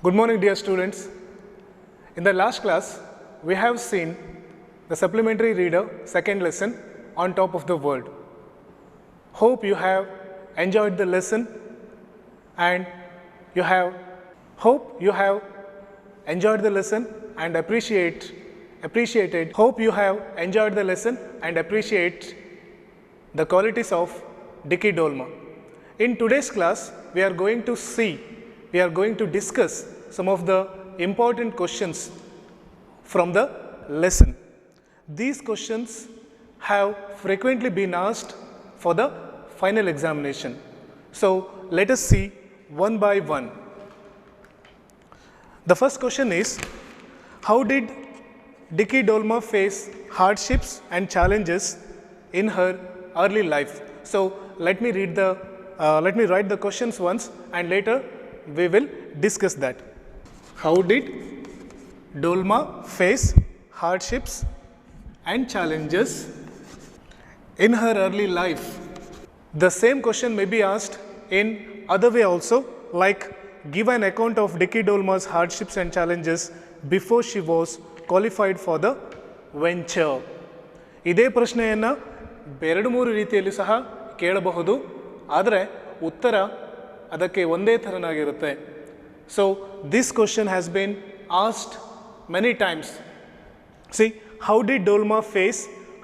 Good morning, dear students. In the last class, we have seen the supplementary reader second lesson on top of the world. Hope you have enjoyed the lesson and hope you have enjoyed the lesson and appreciated. Hope you have enjoyed the lesson and appreciate the qualities of Dicky Dolma. In today's class, we are going to discuss some of the important questions from the lesson. These questions have frequently been asked for the final examination. So let us see one by one. The first question is, how did Dicky Dolma face hardships and challenges in her early life? So let me write the questions once and later we will discuss that. How did Dolma face hardships and challenges in her early life? The same question may be asked in other way also, like give an account of Dicky Dolma's hardships and challenges before she was qualified for the venture. ಇದೇ ಪ್ರಶ್ನೆಯನ್ನು ಬೇರೆರಡು ಮೂರು ರೀತಿಯಲ್ಲಿ ಸಹ ಕೇಳಬಹುದು, ಆದರೆ ಉತ್ತರ ಅದಕ್ಕೆ ಒಂದೇ ಥರನಾಗಿರುತ್ತೆ. So this question has been asked many times. See, how did Dolma face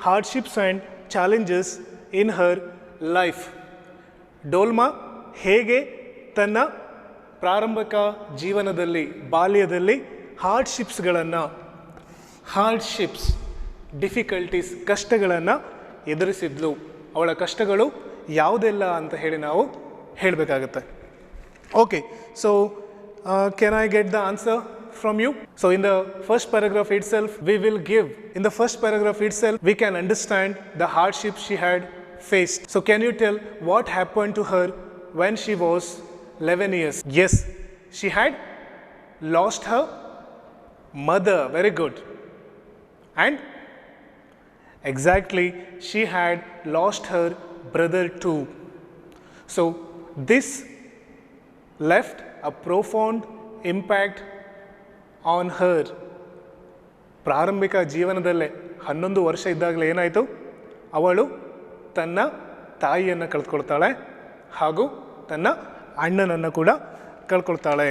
hardships and challenges in her life? Dolma ಹೇಗೆ ತನ್ನ ಪ್ರಾರಂಭಿಕ ಜೀವನದಲ್ಲಿ ಬಾಲ್ಯದಲ್ಲಿ ಡಿಫಿಕಲ್ಟೀಸ್ ಕಷ್ಟಗಳನ್ನು ಎದುರಿಸಿದ್ಲು. ಅವಳ ಕಷ್ಟಗಳು ಯಾವುದೆಲ್ಲ ಅಂತ ಹೇಳಿ ನಾವು ಹೇಳಬೇಕಾಗುತ್ತೆ. Okay, so can I get the answer from you? So in the first paragraph itself, we can understand the hardships she had faced. So can you tell what happened to her when she was 11 years? Yes, she had lost her mother. Very good. And exactly, she had lost her brother too. So this left a profound impact on her. ಪ್ರಾರಂಭಿಕ ಜೀವನದಲ್ಲೇ 11 ವರ್ಷ ಇದ್ದಾಗಲೇ ಏನಾಯಿತು, ಅವಳು ತನ್ನ ತಾಯಿಯನ್ನು ಕಳ್ಕೊಳ್ತಾಳೆ ಹಾಗೂ ತನ್ನ ಅಣ್ಣನನ್ನು ಕೂಡ ಕಳ್ಕೊಳ್ತಾಳೆ.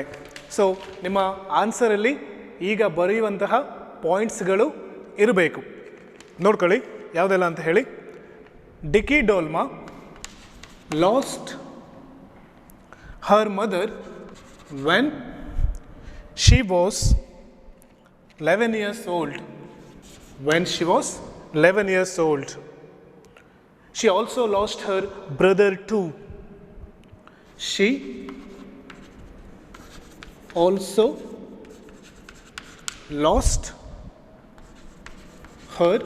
ಸೊ ನಿಮ್ಮ ಆನ್ಸರಲ್ಲಿ ಈಗ ಬರೆಯುವಂತಹ ಪಾಯಿಂಟ್ಸ್ಗಳು ಇರಬೇಕು. ನೋಡ್ಕೊಳ್ಳಿ ಯಾವುದೆಲ್ಲ ಅಂತ ಹೇಳಿ. ಡಿಕ್ಕಿ Dolma last her mother when she was 11 years old. She also lost her brother too. She also lost her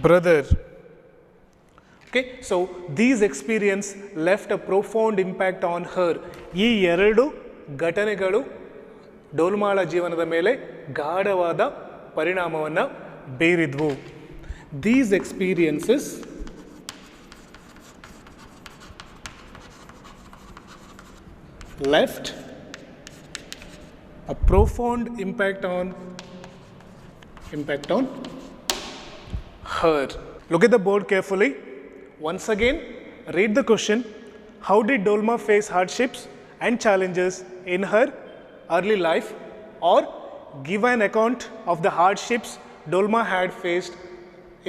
brother. Okay, so these experience left a profound impact on her. ಈ ಎರಡು ಘಟನೆಗಳು ಡೋಲ್ಮಾಳ ಜೀವನದ ಮೇಲೆ ಗಾಢವಾದ ಪರಿಣಾಮವನ್ನು ಬೀರಿದ್ವು. These experiences left a profound impact on her. Look at the board carefully. Once again, read the question. How did Dolma face hardships and challenges in her early life? Or give an account of the hardships Dolma had faced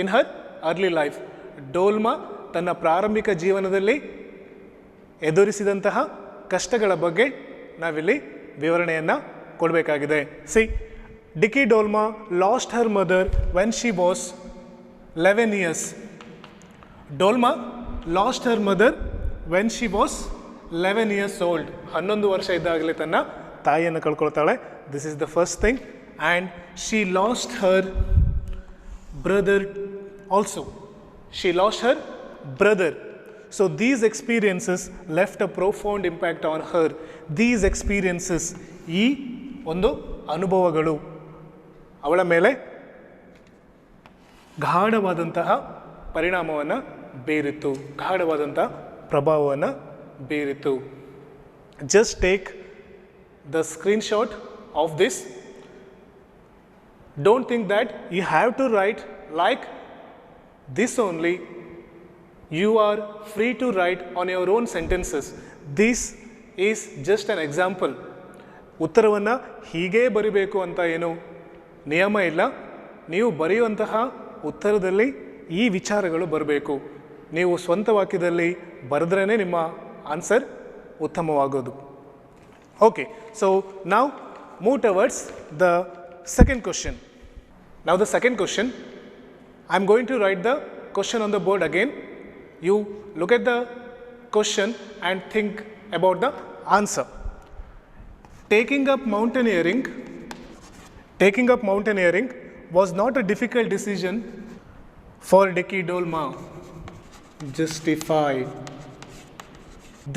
in her early life. Dolma ತನ್ನ ಪ್ರಾರಂಭಿಕ ಜೀವನದಲ್ಲಿ ಎದುರಿಸಿದಂತಹ ಕಷ್ಟಗಳ ಬಗ್ಗೆ ನಾವಿಲ್ಲಿ ವಿವರಣೆಯನ್ನು ಕೊಡಬೇಕಾಗಿದೆ. See, Dicky Dolma lost her mother when she was 11 years. Dolma lost her mother when she was 11 years old. 11 ವರ್ಷ ಇದ್ದಾಗಲೇ ತನ್ನ ತಾಯಿಯನ್ನು ಕಳ್ಕೊಳ್ತಾಳೆ. This is the first thing. And she lost her brother also. She lost her brother. So these experiences left a profound impact on her. These experiences, ಈ ಒಂದು ಅನುಭವಗಳು ಅವಳ ಮೇಲೆ ಗಾಢವಾದಂತಹ ಪರಿಣಾಮವನ್ನು ಬೀರಿತು, ಗಾಢವಾದಂತಹ ಪ್ರಭಾವವನ್ನು ಬೀರಿತು. Just take the screenshot of this. Don't think that you have to write like this only. You are free to write on your own sentences. This is just an example. ಉತ್ತರವನ್ನು ಹೀಗೇ ಬರಿಬೇಕು ಅಂತ ಏನು ನಿಯಮ ಇಲ್ಲ. ನೀವು ಬರೆಯುವಂತಹ ಉತ್ತರದಲ್ಲಿ ಈ ವಿಚಾರಗಳು ಬರಬೇಕು. ನೀವು ಸ್ವಂತ ವಾಕ್ಯದಲ್ಲಿ ಬರೆದ್ರೇ ನಿಮ್ಮ answer ಉತ್ತಮವಾಗೋದು. Okay, so now move towards the second question. Now the second question, I am going to write the question on the board again. You look at the question and think about the answer. Taking up mountaineering was not a difficult decision for Dickie Dolma. Justify.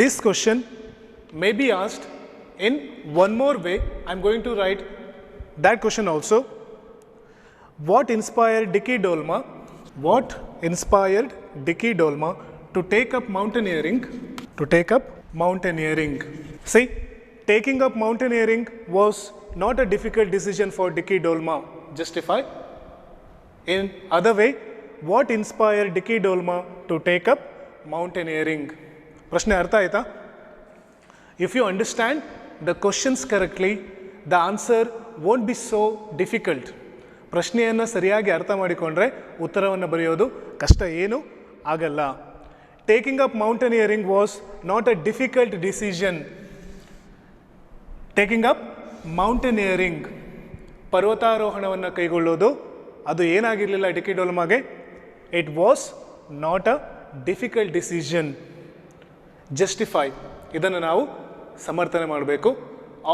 This question may be asked in one more way. I am going to write that question also. What inspired Dickie Dolma? What inspired Dickie Dolma to take up mountaineering? To take up mountaineering. See, taking up mountaineering was not a difficult decision for Dickie Dolma. Justify. In other way, what inspired Dickie Dolma to take up mountaineering? ಪ್ರಶ್ನೆ ಅರ್ಥ ಆಯ್ತಾ? If you understand the questions correctly, the answer won't be so difficult. ಪ್ರಶ್ನೆಯನ್ನು ಸರಿಯಾಗಿ ಅರ್ಥ ಮಾಡಿಕೊಂಡ್ರೆ ಉತ್ತರವನ್ನು ಬರೆಯೋದು ಕಷ್ಟ ಏನೂ ಆಗಲ್ಲ. Taking up mountaineering was not a difficult decision. Taking up mountaineering, ಪರ್ವತಾರೋಹಣವನ್ನು ಕೈಗೊಳ್ಳೋದು ಅದು ಏನಾಗಿರಲಿಲ್ಲ ಡಿಕ್ಕಿ ಡೋಲ್ಮಾಗೆ. It was not a difficult decision. Justify, ಇದನ್ನು ನಾವು ಸಮರ್ಥನೆ ಮಾಡಬೇಕು.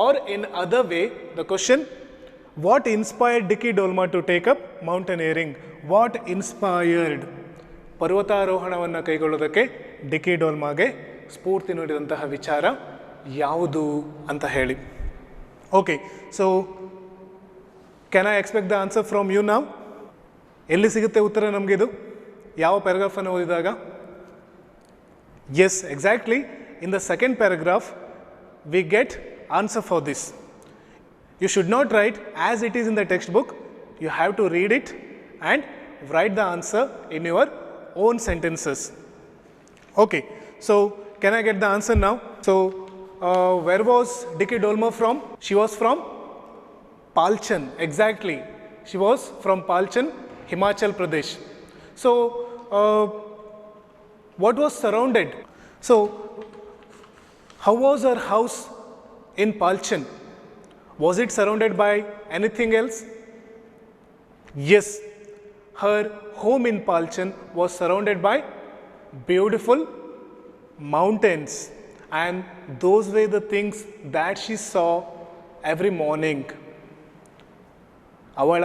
Or in other way the question, what inspired Dicky Dolma to take up mountaineering? What inspired, ಪರ್ವತಾರೋಹಣವನ್ನು ಕೈಗೊಳ್ಳೋದಕ್ಕೆ ಡಿಕ್ಕಿ ಡೋಲ್ಮಾಗೆ ಸ್ಫೂರ್ತಿ ನೀಡಿದಂತಹ ವಿಚಾರ ಯಾವುದು ಅಂತ ಹೇಳಿ. Okay, so can I expect the answer from you now? ಎಲ್ಲಿ ಸಿಗುತ್ತೆ ಉತ್ತರ ನಮಗಿದು? ಯಾವ ಪ್ಯಾರಾಗ್ರಾಫನ್ನು ಓದಿದಾಗ? Yes, exactly in the second paragraph we get answer for this. You should not write as it is in the textbook. You have to read it and write the answer in your own sentences. Okay, so can I get the answer now? So where was Dickie Dolma from? She was from Palchan. Exactly, she was from Palchan, Himachal Pradesh. So what was surrounded? So how was her house in Palchan? Was it surrounded by anything else? Yes, her home in Palchan was surrounded by beautiful mountains, and those were the things that she saw every morning. ಅವಳ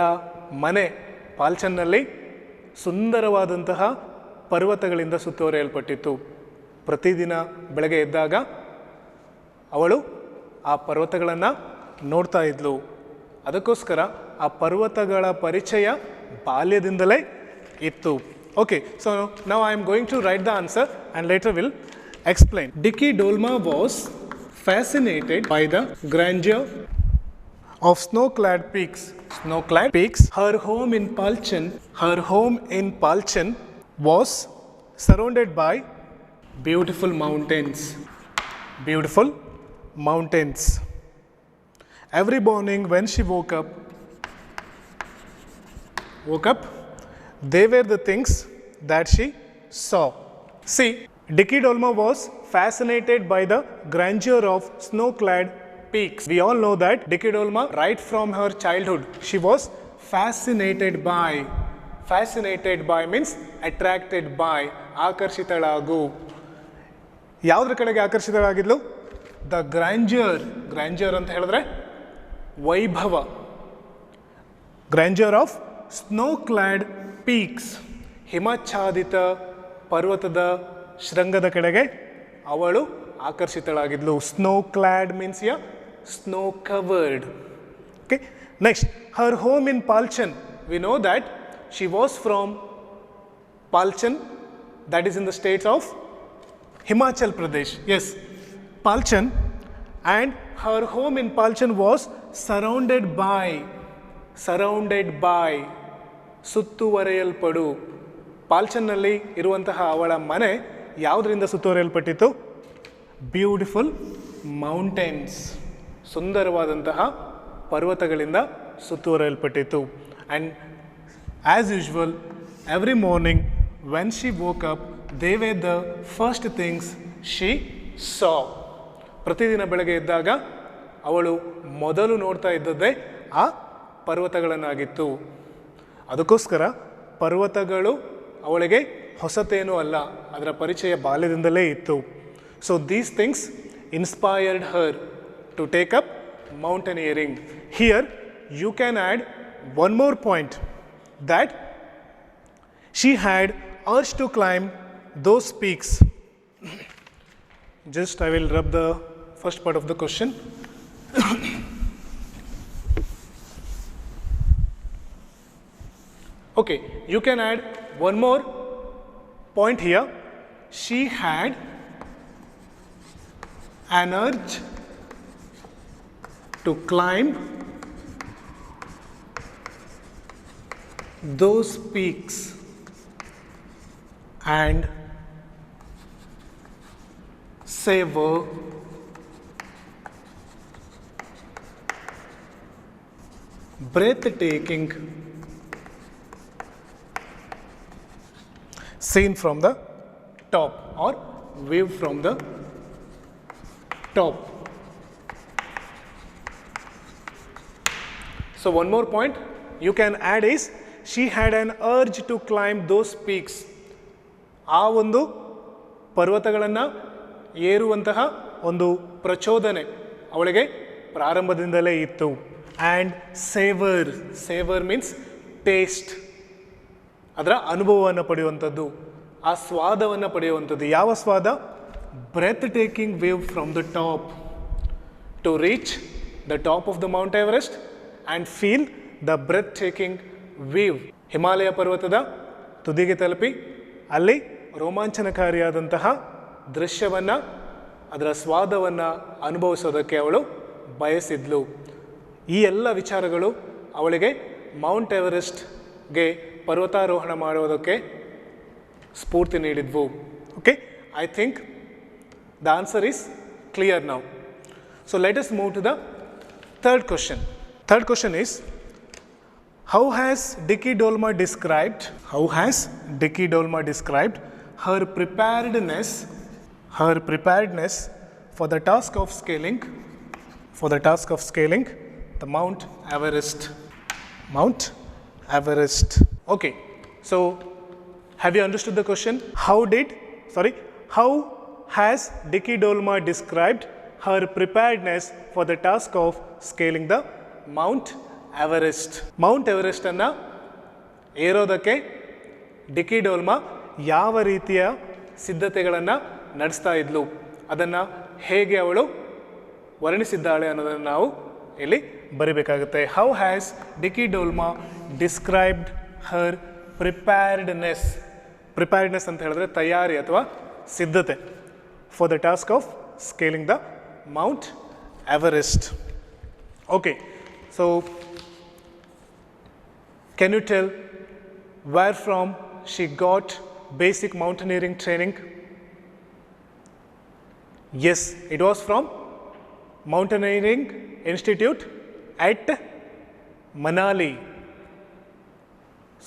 ಮನೆ ಪಾಲ್ಚನ್ನಲ್ಲಿ ಸುಂದರವಾದಂತಹ ಪರ್ವತಗಳಿಂದ ಸುತ್ತುವರಿಯಲ್ಪಟ್ಟಿತ್ತು. ಪ್ರತಿದಿನ ಬೆಳಗ್ಗೆ ಎದ್ದಾಗ ಅವಳು ಆ ಪರ್ವತಗಳನ್ನು ನೋಡ್ತಾ ಇದ್ಲು. ಅದಕ್ಕೋಸ್ಕರ ಆ ಪರ್ವತಗಳ ಪರಿಚಯ ಬಾಲ್ಯದಿಂದಲೇ ಇತ್ತು. Okay, so now I am going to write the answer and later will explain. Dickie Dolma was fascinated by the grandeur of snow-clad peaks. Snow-clad peaks. Her home in Palchan was surrounded by beautiful mountains. Beautiful mountains. Every morning when she woke up, they were the things that she saw. See, Dickie Dolma was fascinated by the grandeur of snow-clad peaks. We all know that Dickie Dolma, right from her childhood, she was fascinated by. Fascinated by means attracted by. ಆಕರ್ಷಿತಳಾಗು. ಯಾವುದ್ರ ಕಡೆಗೆ ಆಕರ್ಷಿತಳಾಗಿದ್ಲು? The grandeur. Grandeur ಅಂತ ಹೇಳಿದ್ರೆ ವೈಭವ. Grandeur of snow clad peaks. ಹಿಮಚ್ಛಾದಿತ ಪರ್ವತದ ಶೃಂಗದ ಕಡೆಗೆ ಅವಳು ಆಕರ್ಷಿತಳಾಗಿದ್ಲು. ಸ್ನೋ ಕ್ಲಾಡ್ ಮೀನ್ಸ್ ಯ snow covered. Okay, next, her home in Palchan. We know that she was from Palchan, that is in the states of Himachal Pradesh. Yes, Palchan. and her home in Palchan was surrounded by ಸುತ್ತುವರೆಯಲ್ಪಡು. ಪಾಲ್ಚನ್ನಲ್ಲಿ ಇರುವಂತಹ ಅವಳ ಮನೆ ಯಾವುದರಿಂದ ಸುತ್ತುವರೆಯಲ್ಪಟ್ಟಿತ್ತು? Beautiful mountains, ಸುಂದರವಾದಂತಹ ಪರ್ವತಗಳಿಂದ ಸುತ್ತುವರೆಯಲ್ಪಟ್ಟಿತ್ತು. And as usual every morning when she woke up the very the first things she saw. ಪ್ರತಿದಿನ ಬೆಳಗ್ಗೆ ಎದ್ದಾಗ ಅವಳು ಮೊದಲು ನೋಡ್ತಾ ಇದ್ದದ್ದೇ ಆ ಪರ್ವತಗಳನ್ನಾಗಿತ್ತು. ಅದಕ್ಕೋಸ್ಕರ ಪರ್ವತಗಳು ಅವಳಿಗೆ ಹೊಸತೇನೂ ಅಲ್ಲ, ಅದರ ಪರಿಚಯ ಬಾಲ್ಯದಿಂದಲೇ ಇತ್ತು. So these things inspired her to take up mountaineering. Here you can add one more point, that she had urge to climb those peaks. Just I will rub the first part of the question. Okay, you can add one more point here. She had an urge to climb those peaks and savor breathtaking scene from the top, or view from the top. So one more point you can add is she had an urge to climb those peaks. ಆ ಒಂದು ಪರ್ವತಗಳನ್ನು ಏರುವಂತಹ ಒಂದು ಪ್ರಚೋದನೆ ಅವಳಿಗೆ ಪ್ರಾರಂಭದಿಂದಲೇ ಇತ್ತು. And saver means taste, ಅದರ ಅನುಭವವನ್ನು ಪಡೆಯುವಂಥದ್ದು, ಆ ಸ್ವಾದವನ್ನು ಪಡೆಯುವಂಥದ್ದು. ಯಾವ ಸ್ವಾದ? Breathtaking wave from the top to reach the top of the Mount Everest and feel the breathtaking view. Himalaya ಪರ್ವತದ ತುದಿಗೆ ತಲುಪಿ ಅಲ್ಲಿ ರೋಮಾಂಚನಕಾರಿಯಾದಂತಹ ದೃಶ್ಯವನ್ನು, ಅದರ ಸ್ವಾದವನ್ನು ಅನುಭವಿಸೋದಕ್ಕೆ ಅವಳು ಬಯಸಿದ್ಲು. ಈ ಎಲ್ಲ ವಿಚಾರಗಳು ಅವಳಿಗೆ ಮೌಂಟ್ ಎವರೆಸ್ಟ್ಗೆ ಪರ್ವತಾರೋಹಣ ಮಾಡೋದಕ್ಕೆ ಸ್ಫೂರ್ತಿ ನೀಡಿದ್ವು. Okay, I think the answer is clear now. So let us move to the third question. Third question is, how has Dicky Dolma described her preparedness for the task of scaling the Mount Everest. Okay, so have you understood the question? How has Dicky Dolma described her preparedness for the task of scaling the Mount Everest? Mount ಎವರೆಸ್ಟನ್ನು ಏರೋದಕ್ಕೆ ಡಿಕ್ಕಿ ಡೋಲ್ಮಾ ಯಾವ ರೀತಿಯ ಸಿದ್ಧತೆಗಳನ್ನು ನಡೆಸ್ತಾ ಇದ್ಲು, ಅದನ್ನು ಹೇಗೆ ಅವಳು ವರ್ಣಿಸಿದ್ದಾಳೆ ಅನ್ನೋದನ್ನು ನಾವು ಇಲ್ಲಿ ಬರಿಬೇಕಾಗುತ್ತೆ. ಹೌ ಹ್ಯಾಸ್ ಡಿಕ್ಕಿ ಡೋಲ್ಮಾ ಡಿಸ್ಕ್ರೈಬ್ಡ್ ಹರ್ ಪ್ರಿಪೇರ್ಡ್ನೆಸ್ ಅಂತ ಹೇಳಿದ್ರೆ ತಯಾರಿ ಅಥವಾ ಸಿದ್ಧತೆ, for the task of scaling the Mount Everest. Okay, so can you tell where from she got basic mountaineering training? Yes, it was from Mountaineering Institute at Manali.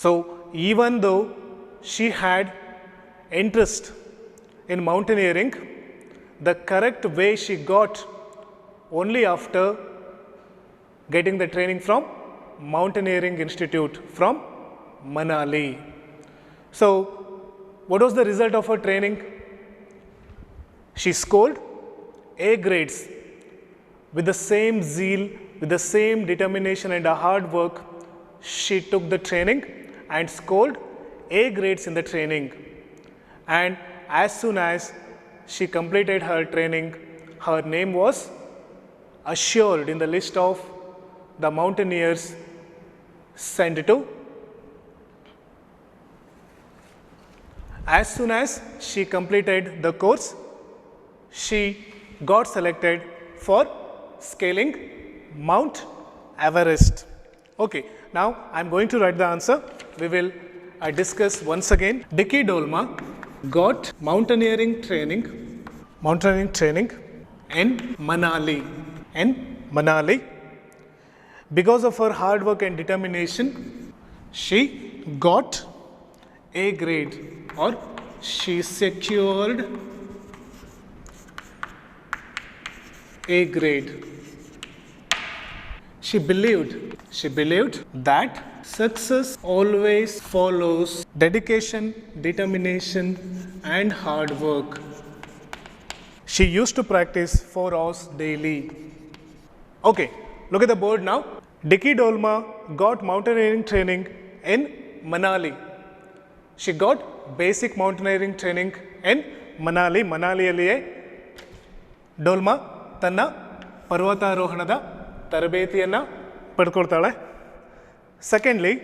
So even though she had interest in mountaineering, the correct way she got only after getting the training from Mountaineering Institute from Manali. So what was the result of her training? She scored A grades with the same zeal, with the same determination and hard work. She took the training and scored A grades in the training. And as soon as she completed her training, her name was assured in the list of the mountaineers sent to. As soon as she completed the course, she got selected for scaling Mount Everest? Okay, now I am going to write the answer. We will discuss once again. Dicky Dolma got mountaineering training in Manali. Because of her hard work and determination, she got A grade, or she secured A grade. She believed that success always follows dedication, determination, and hard work. She used to practice 4 hours daily. Okay, look at the board now. Dicky Dolma got mountaineering training in Manali. She got basic mountaineering training in Manali. ಮನಾಲಿಯಲ್ಲಿಯೇ ಡೋಲ್ಮಾ ತನ್ನ ಪರ್ವತಾರೋಹಣದ ತರಬೇತಿಯನ್ನು ಪಡ್ಕೊಳ್ತಾಳೆ. Secondly,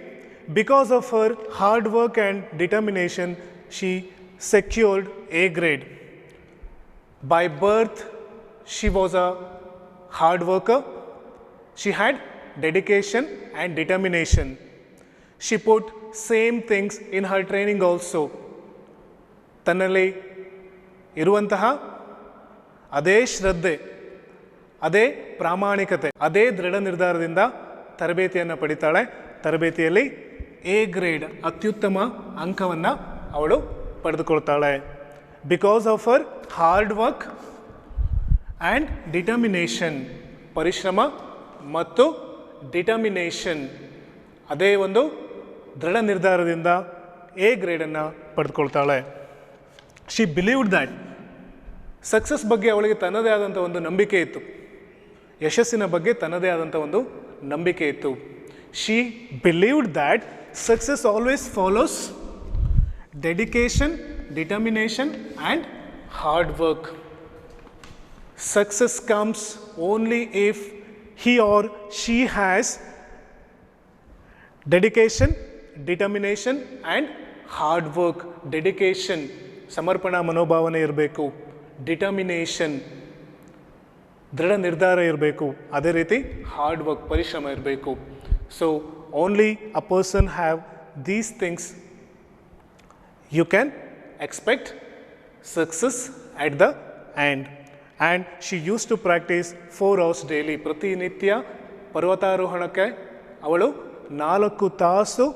because of her hard work and determination, she secured A grade. By birth, she was a hard worker. She had dedication and determination. She put same things in her training also. ತನ್ನಲ್ಲಿ ಇರುವಂತಹ ಅದೇ ಶ್ರದ್ಧೆ, ಅದೇ ಪ್ರಾಮಾಣಿಕತೆ, ಅದೇ ದೃಢ ನಿರ್ಧಾರದಿಂದ ತರಬೇತಿಯನ್ನು ಪಡಿತಾಳೆ. ತರಬೇತಿಯಲ್ಲಿ ಎ ಗ್ರೇಡ್ ಅತ್ಯುತ್ತಮ ಅಂಕವನ್ನು ಅವಳು ಪಡೆದುಕೊಳ್ತಾಳೆ. Because of her hard work and determination, ಪರಿಶ್ರಮ ಮತ್ತು ಡಿಟರ್ಮಿನೇಷನ್, ಅದೇ ಒಂದು ದೃಢ ನಿರ್ಧಾರದಿಂದ ಎ ಗ್ರೇಡನ್ನು ಪಡೆದುಕೊಳ್ತಾಳೆ. ಶಿ ಬಿಲೀವ್ಡ್ ದ್ಯಾಟ್, ಸಕ್ಸಸ್ ಬಗ್ಗೆ ಅವಳಿಗೆ ತನ್ನದೇ ಆದಂಥ ಒಂದು ನಂಬಿಕೆ ಇತ್ತು, ಯಶಸ್ಸಿನ ಬಗ್ಗೆ ತನ್ನದೇ ಆದಂಥ ಒಂದು ನಂಬಿಕೆ ಇತ್ತು. She believed that success always follows dedication, determination and hard work. Success comes only if he or she has dedication, determination and hard work. Dedication, ಸಮರ್ಪಣಾ ಮನೋಭಾವನೆ ಇರಬೇಕು. ಡಿಟರ್ಮಿನೇಷನ್, ದೃಢ ನಿರ್ಧಾರ ಇರಬೇಕು. ಅದೇ ರೀತಿ ಹಾರ್ಡ್ ವರ್ಕ್, ಪರಿಶ್ರಮ ಇರಬೇಕು. So only a person have these things, you can expect success at the end. And she used to practice 4 hours daily. ಪ್ರತಿನಿತ್ಯ ಪರ್ವತಾರೋಹಣಕ್ಕೆ ಅವಳು 4 ತಾಸು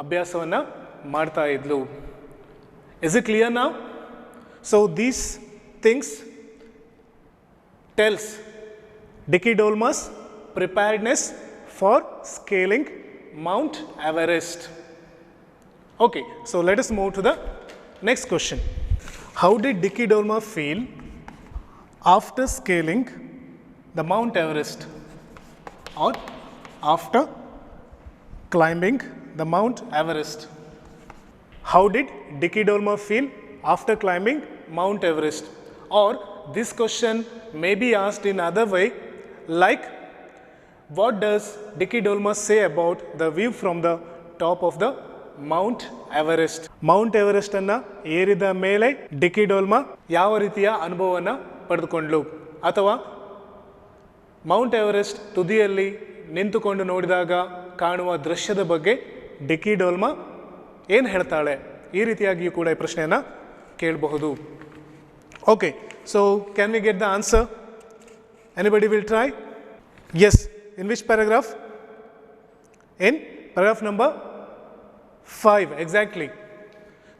ಅಭ್ಯಾಸವನ್ನು ಮಾಡ್ತಾ ಇದ್ಲು. Is it clear now? So these things tells Dicky Dolma's preparedness for scaling Mount Everest. Okay, so let us move to the next question. How did Dicky Dolma feel after scaling the Mount Everest, or after climbing the Mount Everest? How did Dicky Dolma feel after climbing Mount Everest? Or this question may be asked in other way, like, what does Dicky Dolma say about the view from the top of the Mount Everest? Mount Everest ಅನ್ನು ಏರಿದ ಮೇಲೆ ಡಿಕ್ಕಿ ಡೋಲ್ಮಾ ಯಾವ ರೀತಿಯ ಅನುಭವವನ್ನು ಪಡೆದುಕೊಂಡ್ಲು, ಅಥವಾ Mount Everest ತುದಿಯಲ್ಲಿ ನಿಂತುಕೊಂಡು ನೋಡಿದಾಗ ಕಾಣುವ ದೃಶ್ಯದ ಬಗ್ಗೆ ಡಿಕ್ಕಿ ಡೋಲ್ಮಾ ಏನು ಹೇಳ್ತಾಳೆ? ಈ ರೀತಿಯಾಗಿಯೂ ಕೂಡ ಈ ಪ್ರಶ್ನೆಯನ್ನು ಕೇಳಬಹುದು. Okay, so can we get the answer? Anybody will try? Yes. In which paragraph? In paragraph number 5, exactly.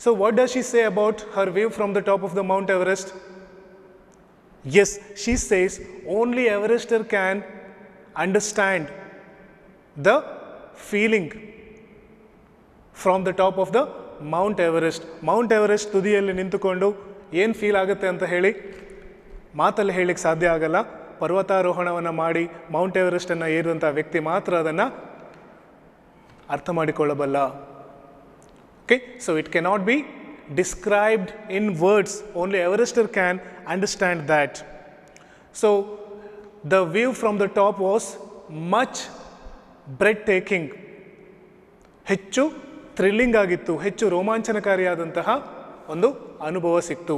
So what does she say about her view from the top of the Mount Everest? Yes, she says only Everester can understand the feeling from the top of the Mount Everest. Mount Everest ತುದಿಯಲ್ಲಿ ನಿಂತುಕೊಂಡು ಏನು feel ಆಗುತ್ತೆ ಅಂತ ಹೇಳಿ ಮಾತಲ್ಲಿ ಹೇಳಲಿಕ್ಕೆ ಸಾಧ್ಯ ಆಗಲ್ಲ. ಪರ್ವತಾರೋಹಣವನ್ನು ಮಾಡಿ ಮೌಂಟ್ ಎವರೆಸ್ಟನ್ನು ಏರಿದಂಥ ವ್ಯಕ್ತಿ ಮಾತ್ರ ಅದನ್ನು ಅರ್ಥ ಮಾಡಿಕೊಳ್ಳಬಲ್ಲ. Okay, so it cannot be described in words, only Everester can understand that. So the view from the top was much breathtaking. ಹೆಚ್ಚು ಥ್ರಿಲ್ಲಿಂಗ್ ಆಗಿತ್ತು, ಹೆಚ್ಚು ರೋಮಾಂಚನಕಾರಿಯಾದಂತಹ ಒಂದು ಅನುಭವ ಸಿಕ್ತು.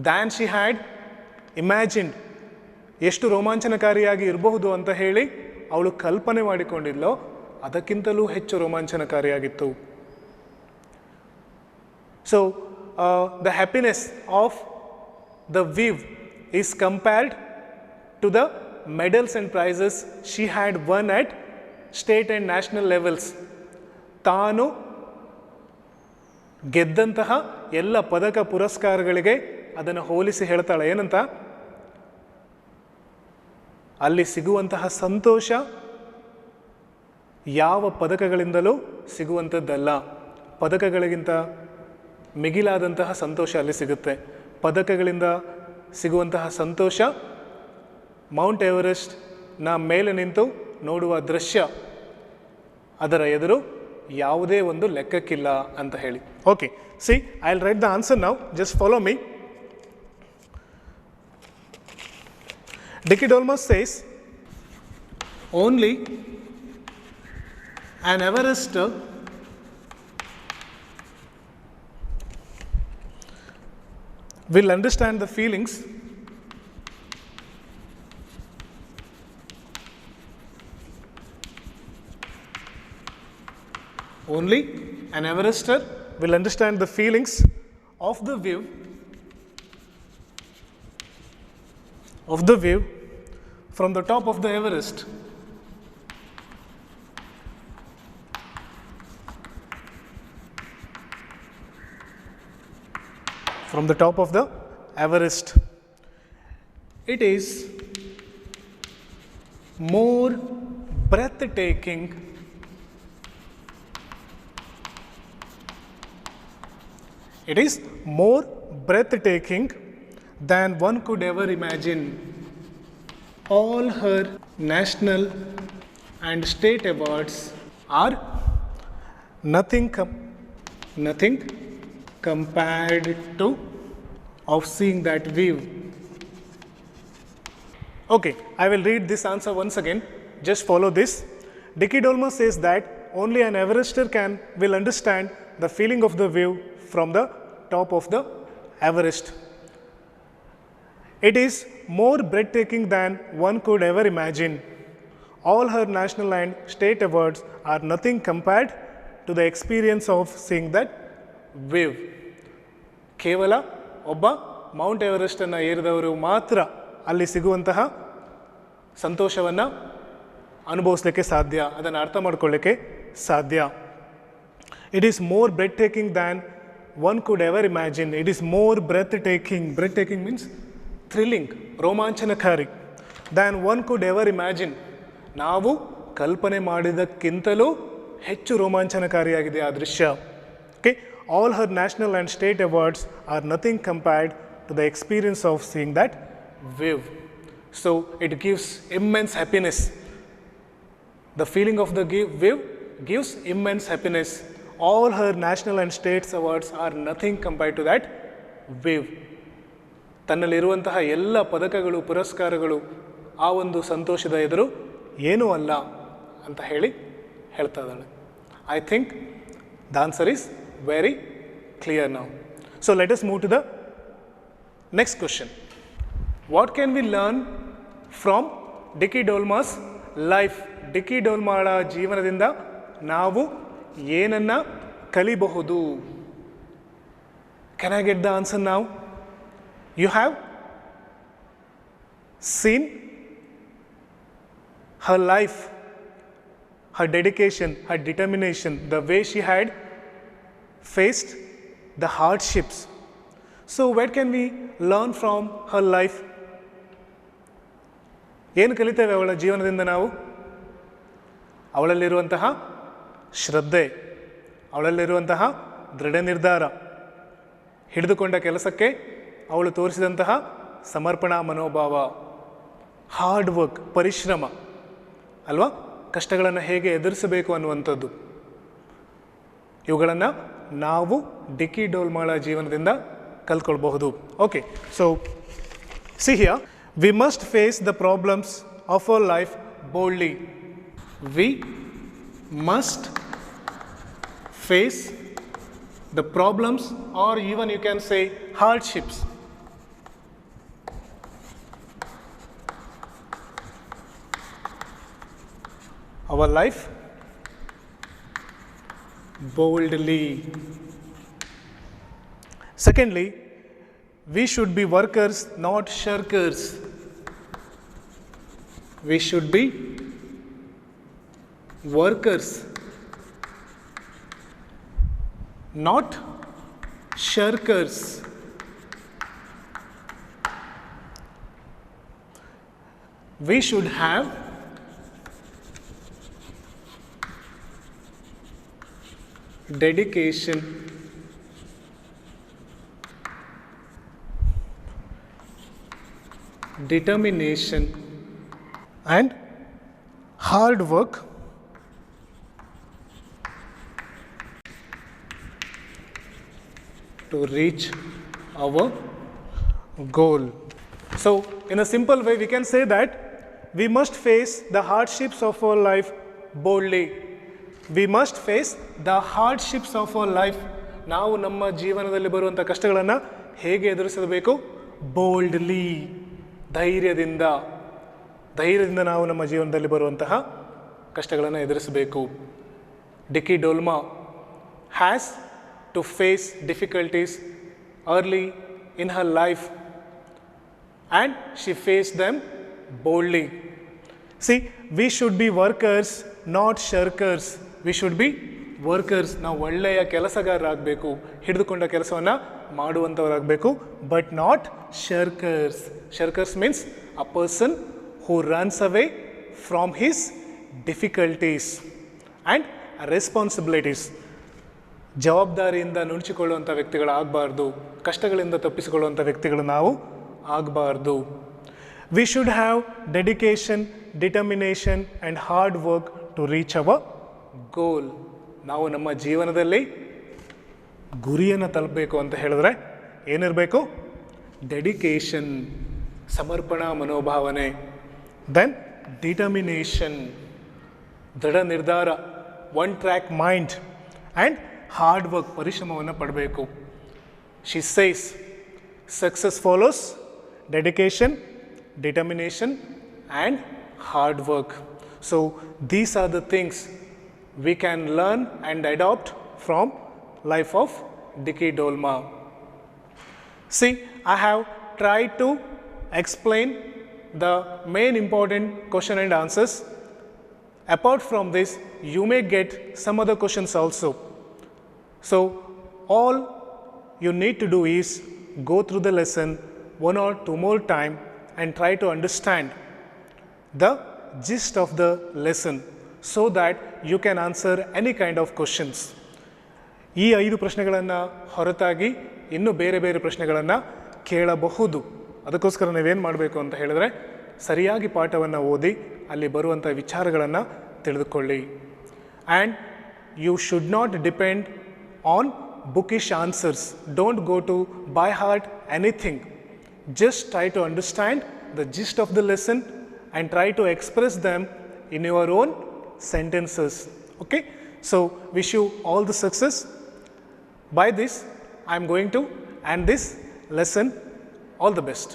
Than she had imagined ಎಷ್ಟು ರೋಮಾಂಚನಕಾರಿಯಾಗಿ ಇರಬಹುದು ಅಂತ ಹೇಳಿ ಅವಳು ಕಲ್ಪನೆ ಮಾಡಿಕೊಂಡಿದ್ಲೋ ಅದಕ್ಕಿಂತಲೂ ಹೆಚ್ಚು ರೋಮಾಂಚನಕಾರಿಯಾಗಿತ್ತು. So the happiness of the view is compared to the medals and prizes she had won at state and national levels. ತಾನು ಗೆದ್ದಂತಹ ಎಲ್ಲ ಪದಕ ಪುರಸ್ಕಾರಗಳಿಗೆ ಅದನ್ನು ಹೋಲಿಸಿ ಹೇಳ್ತಾಳೆ. ಏನಂತ? ಅಲ್ಲಿ ಸಿಗುವಂತಹ ಸಂತೋಷ ಯಾವ ಪದಕಗಳಿಂದಲೂ ಸಿಗುವಂಥದ್ದಲ್ಲ. ಪದಕಗಳಿಗಿಂತ ಮಿಗಿಲಾದಂತಹ ಸಂತೋಷ ಅಲ್ಲಿ ಸಿಗುತ್ತೆ. ಪದಕಗಳಿಂದ ಸಿಗುವಂತಹ ಸಂತೋಷ ಮೌಂಟ್ ಎವರೆಸ್ಟ್ನ ಮೇಲೆ ನಿಂತು ನೋಡುವ ದೃಶ್ಯ ಅದರ ಎದುರು ಯಾವುದೇ ಒಂದು ಲೆಕ್ಕಕ್ಕಿಲ್ಲ ಅಂತ ಹೇಳಿ. Okay, C I will write the answer now, just follow me. Dicky Dolmas says, only an Everester will understand the feelings only an Everester will understand the feelings of the wave from the top of the Everest. From the top of the Everest. It is more breathtaking than one could ever imagine. All her national and state awards are nothing compared to of seeing that view. Okay, I will read this answer once again. Just follow this. Dicky Dolmas says that only an Everester will understand the feeling of the view from the top of the Everest. It is more breathtaking than one could ever imagine. All her national and state awards are nothing compared to the experience of seeing that wave. ಕೇವಲ ಒಬ್ಬ Mount ಎವರೆಸ್ಟನ್ನು ಏರಿದವರು ಮಾತ್ರ ಅಲ್ಲಿ ಸಿಗುವಂತಹ ಸಂತೋಷವನ್ನು ಅನುಭವಿಸಲಿಕ್ಕೆ ಸಾಧ್ಯ, ಅದನ್ನು ಅರ್ಥ ಮಾಡ್ಕೊಳ್ಳಿಕ್ಕೆ ಸಾಧ್ಯ. It is more breathtaking than one could ever imagine. It is more breathtaking. Breathtaking means thrilling, ರೋಮಾಂಚನಕಾರಿ. than one could ever imagine. ನಾವು ಕಲ್ಪನೆ ಮಾಡಿದಕ್ಕಿಂತಲೂ ಹೆಚ್ಚು ರೋಮಾಂಚನಕಾರಿಯಾಗಿದೆ ಆ ದೃಶ್ಯ. Okay, all her national and state awards are nothing compared to the experience of seeing that wave. So it gives immense happiness. The feeling of the wave gives immense happiness. All her national and state awards are nothing compared to that wave. ತನ್ನಲ್ಲಿರುವಂತಹ ಎಲ್ಲ ಪದಕಗಳು ಪುರಸ್ಕಾರಗಳು ಆ ಒಂದು ಸಂತೋಷದ ಎದುರು ಏನೂ ಅಲ್ಲ ಅಂತ ಹೇಳ್ತಾ ಇದ್ದಾಳೆ. I think the answer is very clear now. So let us move to the next question. What can we learn from Dicky Dolma's life? Dicky ಡೋಲ್ಮಾಳ ಜೀವನದಿಂದ ನಾವು ಏನನ್ನು ಕಲಿಬಹುದು? Can I get the answer now? You have seen her life, her dedication, her determination, the way she had faced the hardships. So what can we learn from her life? ಏನು ಕಲಿತೇವೆ ಅವಳ ಜೀವನದಿಂದ ನಾವು? ಅವಳಲ್ಲಿರುವಂತಹ ಶ್ರದ್ಧೆ, ಅವಳಲ್ಲಿರುವಂತಹ ದೃಢ ನಿರ್ಧಾರ, ಹಿಡಿದುಕೊಂಡ ಕೆಲಸಕ್ಕೆ ಅವಳು ತೋರಿಸಿದಂತಹ ಸಮರ್ಪಣಾ ಮನೋಭಾವ, ಹಾರ್ಡ್ ವರ್ಕ್, ಪರಿಶ್ರಮ ಅಲ್ವಾ, ಕಷ್ಟಗಳನ್ನು ಹೇಗೆ ಎದುರಿಸಬೇಕು ಅನ್ನುವಂಥದ್ದು, ಇವುಗಳನ್ನು ನಾವು ಡಿಕ್ಕಿ ಡೋಲ್ಮಾಳ ಜೀವನದಿಂದ ಕಲ್ತ್ಕೊಳ್ಬಹುದು. Okay, so see here, we must face the problems of our life boldly. We must face the problems, or even you can say hardships, our life boldly. Secondly, we should be workers, not shirkers. We should be workers, not shirkers. We should have dedication, determination, and hard work to reach our goal. So, in a simple way, we can say that we must face the hardships of our life boldly. We must face the hardships of our life. ನಾವು ನಮ್ಮ ಜೀವನದಲ್ಲಿ ಬರುವಂಥ ಕಷ್ಟಗಳನ್ನು ಹೇಗೆ ಎದುರಿಸಬೇಕು? Boldly, ಧೈರ್ಯದಿಂದ ನಾವು ನಮ್ಮ ಜೀವನದಲ್ಲಿ ಬರುವಂತಹ ಕಷ್ಟಗಳನ್ನು ಎದುರಿಸಬೇಕು. ಡಿಕ್ಕಿ Dolma has to face difficulties early in her life and she faced them boldly. See, we should be workers, not shirkers. We should be workers. ನಾವು ಒಳ್ಳೆಯ ಕೆಲಸಗಾರರಾಗಬೇಕು, ಹಿಡಿದುಕೊಂಡ ಕೆಲಸವನ್ನು ಮಾಡುವಂಥವರಾಗಬೇಕು, but not shirkers. Shirkers means a person who runs away from his difficulties and responsibilities. ಜವಾಬ್ದಾರಿಯಿಂದ ನುಣುಚಿಕೊಳ್ಳುವಂಥ ವ್ಯಕ್ತಿಗಳಾಗಬಾರ್ದು, ಕಷ್ಟಗಳಿಂದ ತಪ್ಪಿಸಿಕೊಳ್ಳುವಂಥ ವ್ಯಕ್ತಿಗಳು ನಾವು ಆಗಬಾರ್ದು. We should have dedication, determination and hard work to reach our goal. ನಾವು ನಮ್ಮ ಜೀವನದಲ್ಲಿ ಗುರಿಯನ್ನು ತಲುಪಬೇಕು ಅಂತ ಹೇಳಿದ್ರೆ ಏನಿರಬೇಕು? ಡೆಡಿಕೇಶನ್, ಸಮರ್ಪಣಾ ಮನೋಭಾವನೆ. ದೆನ್ ಡಿಟರ್ಮಿನೇಷನ್, ದೃಢ ನಿರ್ಧಾರ, one track mind, and hard work, ಪರಿಶ್ರಮವನ್ನು ಪಡಬೇಕು. She says success follows dedication, determination and hard work. So these are the things we can learn and adopt from life of Dicky Dolma. See, I have tried to explain the main important question and answers. Apart from this, you may get some other questions also. So, all you need to do is go through the lesson one or two more time and try to understand the gist of the lesson so that you can answer any kind of questions. ಈ 5 ಪ್ರಶ್ನೆಗಳನ್ನು ಹೊರತಾಗಿ ಇನ್ನೂ ಬೇರೆ ಬೇರೆ ಪ್ರಶ್ನೆಗಳನ್ನು ಕೇಳಬಹುದು. ಅದಕ್ಕೋಸ್ಕರ ನೀವೇನು ಮಾಡಬೇಕು ಅಂತ ಹೇಳಿದ್ರೆ, ಸರಿಯಾಗಿ ಪಾಠವನ್ನು ಓದಿ ಅಲ್ಲಿ ಬರುವಂಥ ವಿಚಾರಗಳನ್ನು ತಿಳಿದುಕೊಳ್ಳಿ. And you should not depend on bookish answers. Don't go to by heart anything. Just try to understand the gist of the lesson and try to express them in your own sentences. Okay, so wish you all the success. By this I am going to end this lesson. All the best.